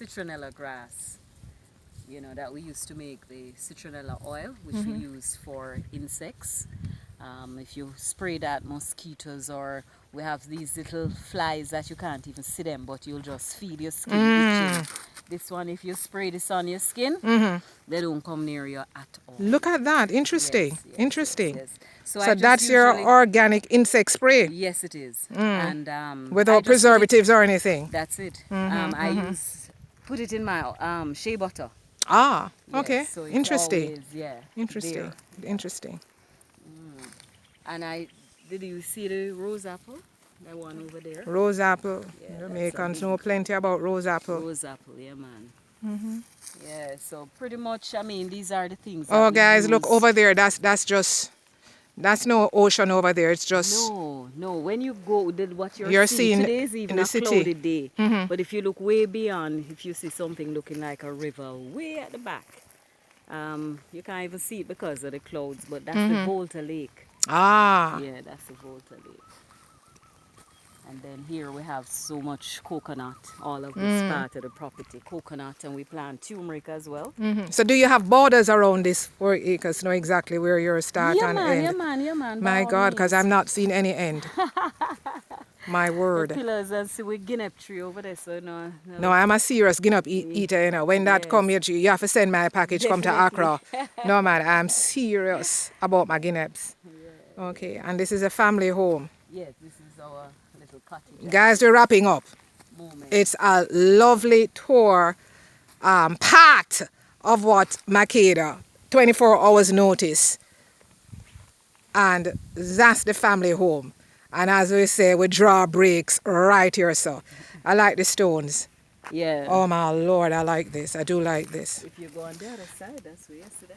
citronella grass, you know, that we used to make the citronella oil, which we use for insects. If you spray that, mosquitoes, or we have these little flies that you can't even see them, but you'll just feel your skin itching. This one, if you spray this on your skin, they don't come near you at all. Look at that. Interesting. Yes, yes, Interesting. yes, yes. So I just that's your usually- organic insect spray Yes, it is. And I without just put it- preservatives or anything. That's it. I put it in my shea butter. Ah, Yes, okay. so it's Interesting. always, yeah, Interesting. there. Interesting. And did you see the rose apple? That one over there? Rose apple. Yeah, that's a Jamaicans big- know plenty about rose apple. Rose apple, yeah, man. Yeah, so pretty much, I mean, these are the things. Oh, that we guys, look use. over there. That's no ocean over there. It's just No. When you go, what You're you're seeing seeing today is even in the a city. cloudy day. But if you look way beyond, if you see something looking like a river way at the back, you can't even see it because of the clouds. But that's the Volta Lake. ah. Yeah, that's the Volta Lake. And then here we have so much coconut, all of this part of the property, coconut, and we plant turmeric as well. So do you have borders around this 4 acres? Know exactly where your start Yeah, and man, end? yeah, man. My by all God, because means. I'm not seeing any end. My The word. pillars and see we guinea tree over there, so no. No, I'm a serious guinea eater, you know. When that Yes. come here, you have to send my package come to Accra. Definitely. No, man, I'm serious about my guineas. Okay, and this is a family home. Yes, this is our little cottage. Guys, we're wrapping up. Moment. It's a lovely tour, part of what Makeda, 24 hours notice. And that's the family home. And as we say, we draw breaks right here, so. I like the stones. Yeah. Oh my Lord, I like this. I do like this. If you go on the other side, that's where yesterday.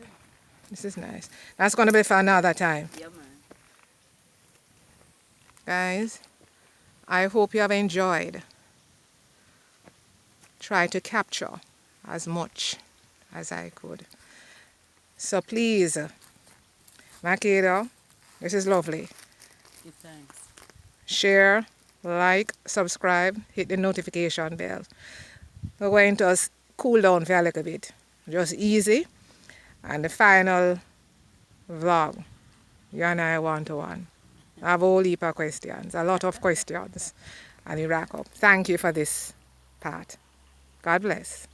This is nice. That's going to be for another time. Yeah, man. Guys, I hope you have enjoyed. Try to capture as much as I could. So please, Makeda, this is lovely. Give thanks. Share, like, subscribe, hit the notification bell. We're going to cool down for a little bit. Just easy. And the final vlog, you and I one-to-one. I have a whole heap of questions, a lot of questions. And we wrap up. Thank you for this part. God bless.